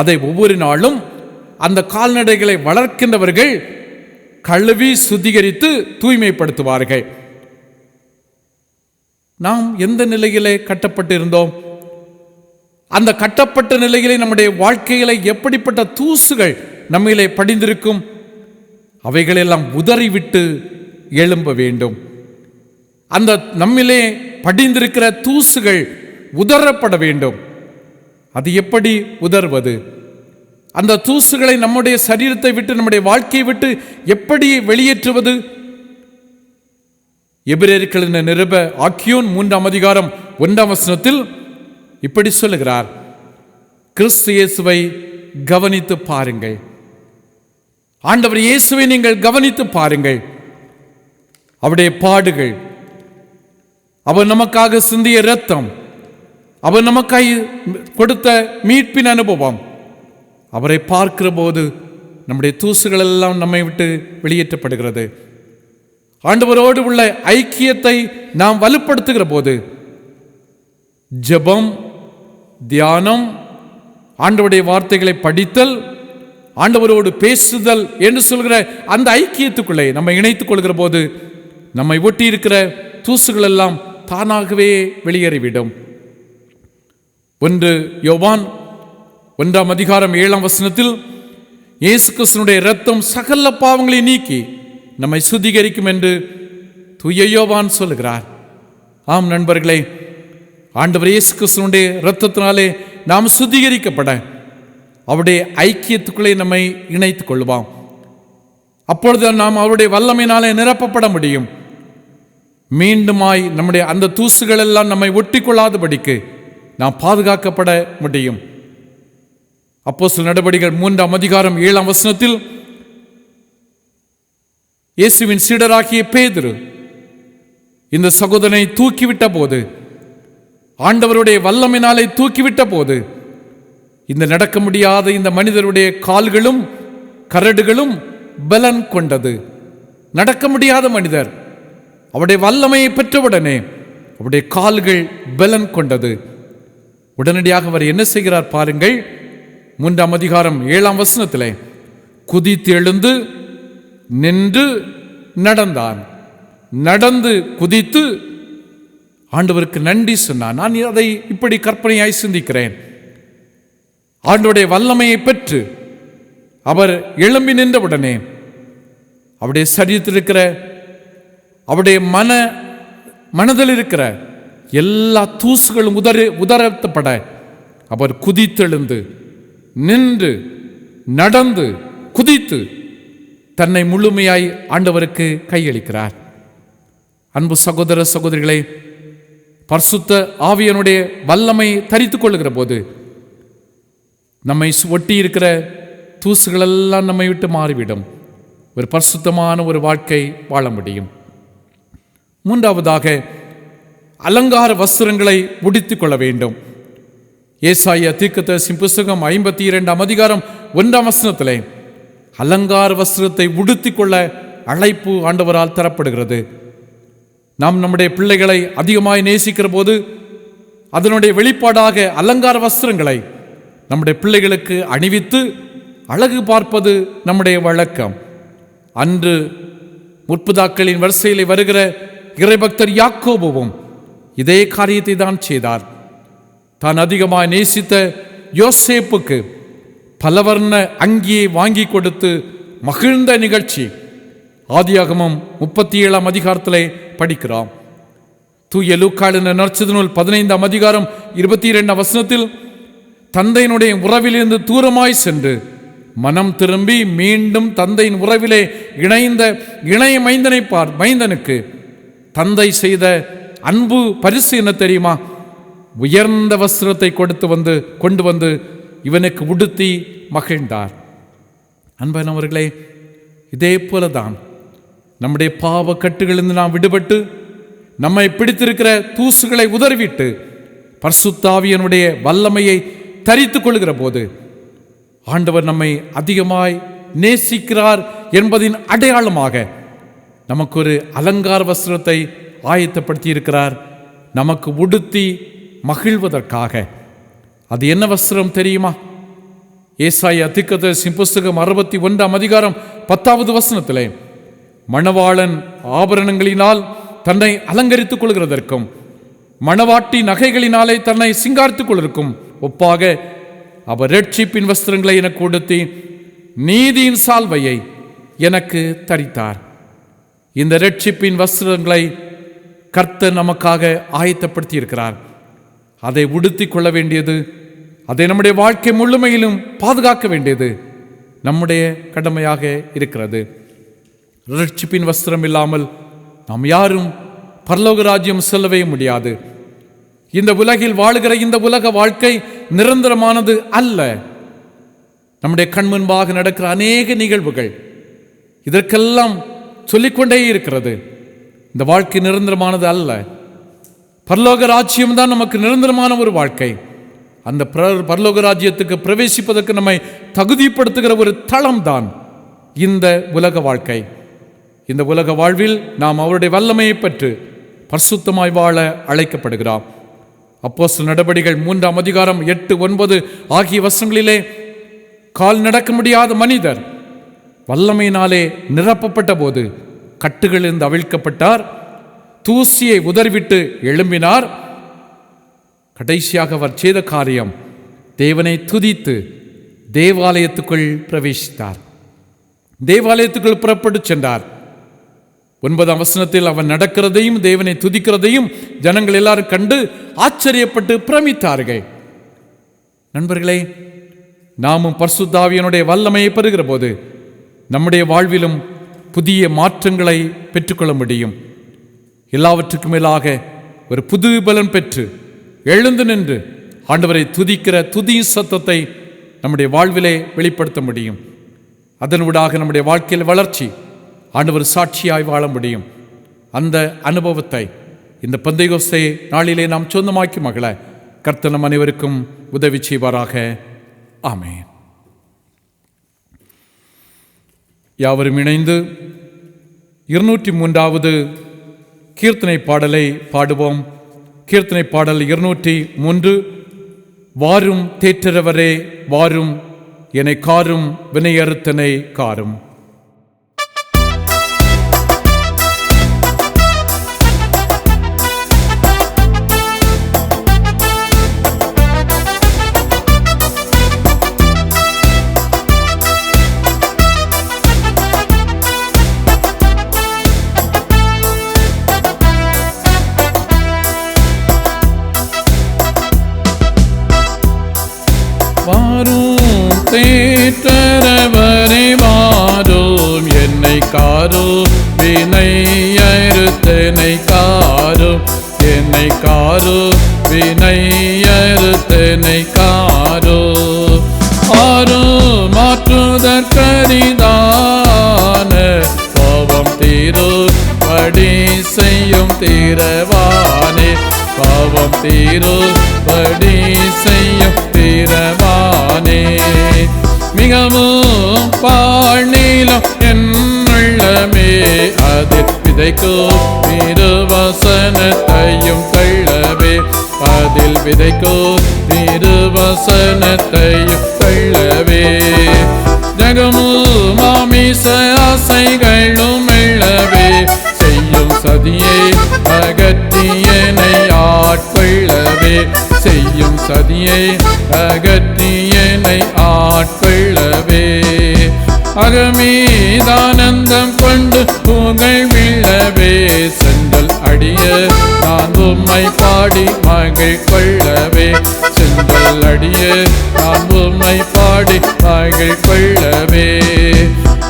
அதை ஒவ்வொரு நாளும் அந்த கால்நடைகளை வளர்க்கின்றவர்கள் கழுவி சுத்திகரித்து தூய்மைப்படுத்துவார்கள். நாம் எந்த நிலையிலே கட்டப்பட்டிருந்தோம்? அந்த கட்டப்பட்ட நிலையிலே நம்முடைய வாழ்க்கையில எப்படிப்பட்ட தூசுகள் நம்மிலே படிந்திருக்கும்? அவைகளெல்லாம் உதறிவிட்டு எழும்ப வேண்டும். அந்த நம்மிலே படிந்திருக்கிற தூசுகள் உதறப்பட வேண்டும். அது எப்படி உதறுவது? அந்த தூசுகளை நம்முடைய சரீரத்தை விட்டு, நம்முடைய வாழ்க்கையை விட்டு எப்படி வெளியேற்றுவது? எபிரேயர்களின் நிருப ஆக்கியோன் 3ஆம் அதிகாரம் 1ஆம் வசனத்தில் இப்படி சொல்லுகிறார்: கிறிஸ்து இயேசுவை கவனித்து பாருங்கள். ஆண்டவர் இயேசுவை நீங்கள் கவனித்து பாருங்கள். அவருடைய பாடுகள், அவர் நமக்காக சிந்திய இரத்தம், அவர் நமக்காக கொடுத்த மீட்பின் அனுபவம், அவரை பார்க்கிற போது நம்முடைய தூசுகள் எல்லாம் நம்மை விட்டு வெளியேற்றப்படுகிறது. ஆண்டவரோடு உள்ள ஐக்கியத்தை நாம் வலுப்படுத்துகிற போது ஜெபம், தியானம், ஆண்டவருடைய வார்த்தைகளை படித்தல், ஆண்டவரோடு பேசுதல் என்று சொல்கிற அந்த ஐக்கியத்துக்குள்ளே நம்மை இணைத்துக் கொள்கிற போது நம்மை ஒட்டி இருக்கிற தூசுகள் எல்லாம் தானாகவே வெளியேறிவிடும். 1 யோவான் 1ஆம் அதிகாரம் 7ஆம் வசனத்தில் இயேசு கிறிஸ்துவினுடைய இரத்தம் சகல பாவங்களை நீக்கி நம்மை சுத்திகரிக்கும் என்று தூய யோவான் சொல்லுகிறார். ஆம் நண்பர்களே, ஆண்டவர் இயேசு கிறிஸ்துவினுடைய இரத்தத்தினாலே நாம் சுத்திகரிக்கப்பட அவருடைய ஐக்கியத்துக்குள்ளே நம்மை இணைத்துக் கொள்வோம். அப்பொழுது நாம் அவருடைய வல்லமையினாலே நிரப்பப்பட முடியும். மீண்டுமாய் நம்முடைய அந்த தூசுகள் எல்லாம் நம்மை ஒட்டி கொள்ளாதபடிக்கு நாம் பாதுகாக்கப்பட முடியும். அப்போஸ்தலர் நடபடிகள் 3ஆம் அதிகாரம் 7ஆம் வசனத்தில் இயேசுவின் சீடராகிய பேதுரு இந்த சகோதரனை தூக்கிவிட்ட போது, ஆண்டவருடைய வல்லமையினாலே தூக்கிவிட்ட போது, இந்த நடக்க முடியாத இந்த மனிதருடைய கால்களும் கரடுகளும் பலன் கொண்டது. நடக்க முடியாத மனிதர் அவருடைய வல்லமையை பெற்றவுடனே அவருடைய கால்கள் பலன் கொண்டது. உடனடியாக அவர் என்ன செய்கிறார் பாருங்கள். 3ஆம் அதிகாரம் 7ஆம் வசனத்திலே குதித்து எழுந்து நின்று நடந்தான். நடந்து குதித்து ஆண்டவருக்கு நன்றி சொன்னான். நான் அதை இப்படி கற்பனையாய் சிந்திக்கிறேன். ஆண்டவருடைய வல்லமையை பெற்று அவர் எழும்பி நின்றவுடனே அவருடைய சரீரத்தில் இருக்கிற, அவருடைய மனதில் இருக்கிற எல்லா தூசுகளும் உதறப்பட அவர் குதித்தெழுந்து நின்று நடந்து குதித்து தன்னை முழுமையாய் ஆண்டவருக்கு கையளிக்கிறார். அன்பு சகோதர சகோதரிகளே, பரிசுத்த ஆவியனுடைய வல்லமை தரித்துக் கொள்ளுகிற போது நம்மை ஒட்டி இருக்கிற தூசுகளெல்லாம் நம்மை விட்டு மாறிவிடும். ஒரு பரிசுத்தமான ஒரு வாழ்க்கை வாழ முடியும். 3ஆவதாக அலங்கார வஸ்திரங்களை உடுத்திக் கொள்ள வேண்டும். ஏசாயா தீர்க்கதரிசியின் புத்தகம் 52ஆம் அதிகாரம் 1ஆம் வசனத்திலே அலங்கார வஸ்திரத்தை உடுத்திக் கொள்ள அழைப்பு ஆண்டவரால் தரப்படுகிறது. நாம் நம்முடைய பிள்ளைகளை அதிகமாய் நேசிக்கிற போது அதனுடைய வெளிப்பாடாக அலங்கார வஸ்திரங்களை நம்முடைய பிள்ளைகளுக்கு அணிவித்து அழகு பார்ப்பது நம்முடைய வழக்கம். அன்று முற்பதாக்களின் வரிசையில் வருகிற இறைபக்தர் யாக்கோபுவும் இதே காரியத்தை தான் செய்தார். தான் அதிகமாக நேசித்த யோசேப்புக்கு பலவர்ண அங்கியை வாங்கி கொடுத்து மகிழ்ந்த நிகழ்ச்சி ஆதியாகமம் 37ஆம் அதிகாரத்திலே படிக்கிறோம். தூய லூக்காளின் நற்செய்தி நூல் 15ஆம் அதிகாரம் 22ஆம் வசனத்தில் தந்தையினுடைய உறவிலிருந்து தூரமாய் சென்று மனம் திரும்பி மீண்டும் தந்தையின் உறவிலே இணைந்த இணைய மைந்தனுக்கு தந்தை செய்த அன்பு பரிசு என்ன தெரியுமா? உயர்ந்த வஸ்திரத்தை கொண்டு வந்து இவனுக்கு உடுத்தி மகிழ்ந்தார். அன்பானவர்களே, இதே போலதான் நம்முடைய பாவ கட்டுகளிலிருந்து நாம் விடுபட்டு நம்மை பிடித்திருக்கிற தூசுகளை உதறிவிட்டு பரிசுத்த ஆவியினுடைய வல்லமையை தரித்துக் கொள்கிற போது ஆண்டவர் நம்மை அதிகமாய் நேசிக்கிறார் என்பதின் அடையாளமாக நமக்கு ஒரு அலங்கார வஸ்திரத்தை ஆயத்தப்படுத்தி இருக்கிறார், நமக்கு உடுத்தி மகிழ்வதற்காக. அது என்ன வஸ்திரம் தெரியுமா? ஏசாயா தீர்க்கதரிசி புஸ்தகம் 61 அதிகாரம் 10வது வசனத்திலே, மணவாளன் ஆபரணங்களினால் தன்னை அலங்கரித்துக் கொள்கிறதற்கும் மணவாட்டி நகைகளினாலே தன்னை சிங்காரித்துக் கொள்வதற்கும் ஒப்பாக அவர் இரட்சிப்பின் வஸ்திரங்களை எனக்கு உடுத்தி நீதியின் சால்வையை எனக்கு தரித்தார். இந்த இரட்சிப்பின் வஸ்திரங்களை கர்த்தர் நமக்காக ஆயத்தப்படுத்தி இருக்கிறார். அதை உடுத்தி கொள்ள வேண்டியது, அதை நம்முடைய வாழ்க்கை முழுமையிலும் பாதுகாக்க வேண்டியது நம்முடைய கடமையாக இருக்கிறது. இரட்சிப்பின் வஸ்திரம் இல்லாமல் நாம் யாரும் பரலோக ராஜ்யம் செல்லவே முடியாது. இந்த உலகில் வாழுகிற இந்த உலக வாழ்க்கை நிரந்தரமானது அல்ல. நம்முடைய கண் முன்பாக நடக்கிற அநேக நிகழ்வுகள் இதற்கெல்லாம் சொல்லிக்கொண்டே இருக்கிறது. இந்த வாழ்க்கை நிரந்தரமானது அல்ல. பரலோக ராஜ்யம் தான் நமக்கு நிரந்தரமான ஒரு வாழ்க்கை. அந்த பரலோக ராஜ்யத்துக்கு பிரவேசிப்பதற்கு நம்மை தகுதிப்படுத்துகிற ஒரு தளம் தான் இந்த உலக வாழ்க்கை. இந்த உலக வாழ்வில் நாம் அவருடைய வல்லமையை பெற்று பரிசுத்தமாய் வாழ அழைக்கப்படுகிறோம். அப்போஸ்தலர் நடபடிகள் 3 அதிகாரம் 8, 9 ஆகிய வசனங்களிலே கால் நடக்க முடியாத மனிதர் வல்லமையினாலே நிரப்பப்பட்ட போது கட்டுகளிலிருந்து அவிழ்க்கப்பட்டார், தூசியை உதறிவிட்டு எழும்பினார். கடைசியாக அவர் செய்த காரியம் தேவனை துதித்து தேவாலயத்துக்குள் பிரவேசித்தார். தேவாலயத்துக்குள் புறப்பட்டு சென்றார். 9ஆம் வசனத்தில் அவன் நடக்கிறதையும் தேவனை துதிக்கிறதையும் ஜனங்கள் எல்லாரும் கண்டு ஆச்சரியப்பட்டு பிரமித்தார்கள். நண்பர்களே, நாமும் பரிசுத்த ஆவியினுடைய வல்லமையை பெறுகிற போது நம்முடைய வாழ்விலும் புதிய மாற்றங்களை பெற்றுக்கொள்ள முடியும். எல்லாவற்றுக்கும் மேலாக ஒரு புது பலன் பெற்று எழுந்து நின்று ஆண்டவரை துதிக்கிற துதி சத்தத்தை நம்முடைய வாழ்விலே வெளிப்படுத்த முடியும். அதனூடாக நம்முடைய வாழ்க்கையில் வளர்ச்சி, ஆண்டவர் சாட்சியாய் வாழ முடியும். அந்த அனுபவத்தை இந்த பெந்தெகோஸ்தே நாளிலே நாம் சொந்தமாக்கி மகள கர்த்தர் நம் அனைவருக்கும் உதவி செய்வாராக. ஆமென். யாவரும் இணைந்து 203வது கீர்த்தனை பாடலை பாடுவோம். கீர்த்தனை பாடல் 203. வாரும் தேற்றரவரே வாரும், என்னை காரும் வினையறுத்தனை காரும். வாரும் தேற்றரவரே வாரும், என்னை காரும் வினையறுத்தனை காரும், என்னை காரும் வினையறுத்தனை காரும். ஆரும் மாற்றுதற்கரிதான பாவம் தீரும் படி செய்யும் தீரவானே, பாவம் தீரும் படி செய்யும் தீரவானே. மிகவும் பாழ்நீளம் என்னுள்ளமே அதில் விதைக்கும் திருவசனத்தையும் தள்ளவே, அதில் விதைக்கும் திருவசனத்தையும் தள்ளவே. ஜகமும் மாமிச ஆசைகளும் மெல்லவே, செய்யும் சதியை அகற்றியனை ஆட்கொள்ளவே, செய்யும் சதியை அகற்றியனை ஆட்கொள்ளவே. அகமீதானந்தம் கொண்டு புகழ் விழவே, சென்றல் அடிய நான் உம்மை பாடி மகிழ் கொள்ளவே, சென்றல் அடிய நான் உம்மை பாடி மகிழ் கொள்ளவே.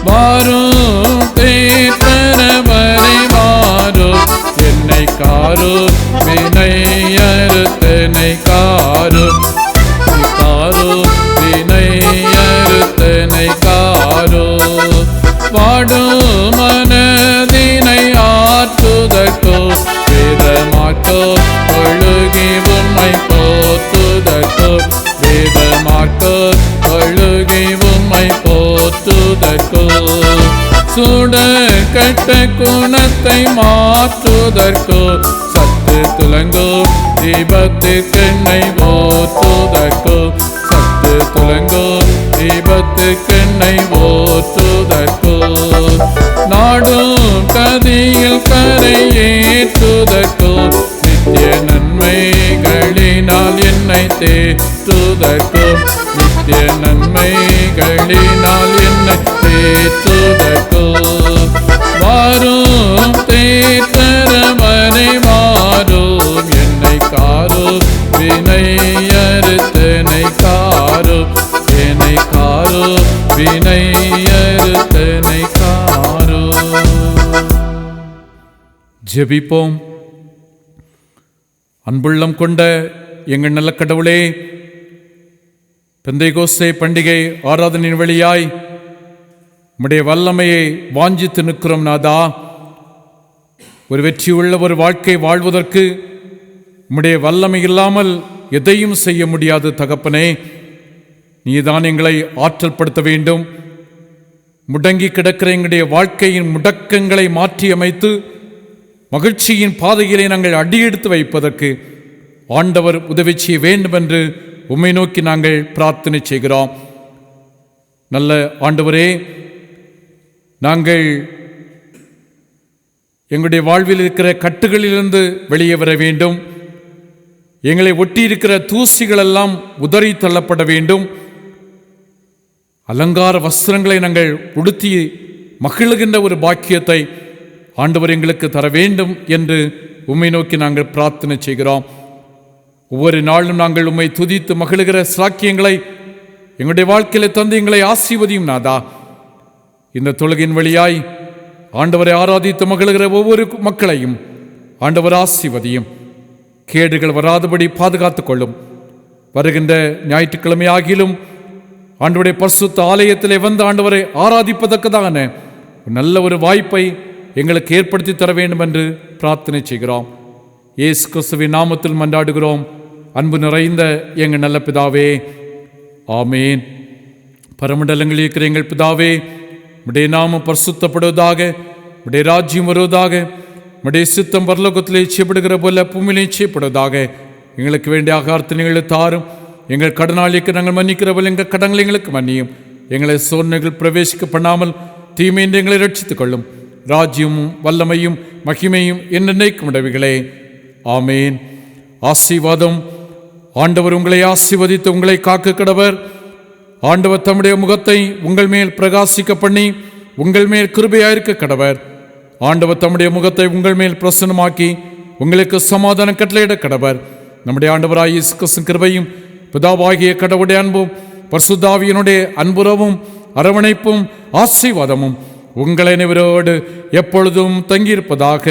வாரும் தேற்றரவரே வாரும், என்னை காரும் வினையறுத்தனை காரும், காரும் வினையறுத்தனை காரும். வாடும் மனதினை ஆற்றுதற்கோ வேத வேதமாக்க அழுகை உம்மை போற்றுதற்கோ சுட கட்ட குணத்தை மாற்றுதற்கோ சத்து துலங்கோ தீபத்திற்கெண்ணை ஓற்றுதற்கோ சத்து துலங்கோ தீபத்திற்கெண்ணை ஓற்றுதற்கோ நாடும் கதியில் கரையேற்றுதற்கோ நித்திய நன்மைகளினால் என்னை தேற்றுதற்கோ நித்திய நன்மைகளினால் என்னை தேற்றுதற்கோ வாரும் தேற்றரவனை வாரும் என்னை காரும் வினையறுத்தனை காரும் என்னை காரும் வினையறுத்தனை காரும். ஜெபிப்போம். அன்புள்ளம் கொண்ட எங்கள் நல்ல கடவுளே, பெந்தைகோஸ்தே பண்டிகை ஆராதனையின் வழியாய் உம்முடைய வல்லமையை வாஞ்சித்து நிற்கிறோம் நாதா. ஒரு வெற்றியுள்ள ஒரு வாழ்க்கை வாழ்வதற்கு உம்முடைய வல்லமை இல்லாமல் எதையும் செய்ய முடியாது தகப்பனே. நீதான் எங்களை ஆற்றல் படுத்த வேண்டும். முடங்கி கிடக்கிற எங்களுடைய வாழ்க்கையின் முடக்கங்களை மாற்றி அமைத்து மகிழ்ச்சியின் பாதையிலே நாங்கள் அடியெடுத்து வைப்பதற்கு ஆண்டவர் உதவி செய்ய வேண்டும் என்று உம்மை நோக்கி நாங்கள் பிரார்த்தனை செய்கிறோம். நல்ல ஆண்டவரே, நாங்கள் எங்களுடைய வாழ்வில் இருக்கிற கட்டுகளிலிருந்து வெளியே வர வேண்டும். எங்களை ஒட்டியிருக்கிற தூசிகளெல்லாம் உதறி தள்ளப்பட வேண்டும். அலங்கார வஸ்திரங்களை நாங்கள் உடுத்தி மகிழ்கின்ற ஒரு பாக்கியத்தை ஆண்டவர் எங்களுக்கு தர வேண்டும் என்று உம்மை நோக்கி நாங்கள் பிரார்த்தனை செய்கிறோம். ஒவ்வொரு நாளும் நாங்கள் உம்மை துதித்து மகிழ்கிற சாக்கியங்களை எங்களுடைய வாழ்க்கையில தந்து எங்களை ஆசீர்வதியும் நாதா. இந்த தொழுகையின் வழியாய் ஆண்டவரை ஆராதித்து மகிழ்கிற ஒவ்வொரு மக்களையும் ஆண்டவர் ஆசீர்வதியும். கேடுகள் வராதபடி பாதுகாத்துக் கொள்ளும். வருகின்ற ஞாயிற்றுக்கிழமை ஆகிலும் ஆண்டவருடைய பரிசுத்த ஆலயத்திலே வந்து ஆண்டவரை ஆராதிப்பதற்குதான நல்ல ஒரு வாய்ப்பை எங்களுக்கு ஏற்படுத்தி தர வேண்டும் என்று பிரார்த்தனை செய்கிறோம். இயேசு கிறிஸ்துவின் நாமத்தில் மன்றாடுகிறோம் அன்பு நிறைந்த எங்கள் நல்ல பிதாவே, ஆமேன். பரமண்டலங்களில் இருக்கிற எங்கள் பிதாவே, உம்முடைய நாமம் பரிசுத்தப்படுவதாக, உம்முடைய ராஜ்யம் வருவதாக, உம்முடைய சித்தம் பரலோகத்திலே செய்யப்படுகிற போல பூமியிலே செய்யப்படுவதாக. எங்களுக்கு வேண்டிய ஆகாரத்தை நீங்கள் தாரும். எங்கள் கடனாளிக்கு நாங்கள் மன்னிக்கிற போல எங்கள் கடன்களை எங்களுக்கு மன்னியும். எங்களை சோதனைகள் பிரவேசிக்க பண்ணாமல் தீமையின்றி எங்களை ரட்சித்துக் கொள்ளும். ராஜ்யமும் வல்லமையும் மகிமையும் என்னென்னைக்கும் உடையவைகளே, ஆமேன். ஆசீர்வாதம். ஆண்டவர் உங்களை ஆசீர்வதித்து உங்களை காக்க கடவர். ஆண்டவர் தம்முடைய முகத்தை உங்கள் மேல் பிரகாசிக்க பண்ணி உங்கள் மேல் கிருபையாயிருக்க கடவர். ஆண்டவர் தம்முடைய முகத்தை உங்கள் மேல் பிரசன்னமாக்கி உங்களுக்கு சமாதானம் கட்டளையிட கடவர். நம்முடைய ஆண்டவராய் இயேசு கிறிஸ்துவின் கிருபையும் பிதாவாகிய கடவுளுடைய அன்பும் பரிசுத்த ஆவியினுடைய அன்புறவும் அரவணைப்பும் ஆசீர்வாதமும் உங்கள் அனைவரோடு எப்பொழுதும் தங்கியிருப்பதாக.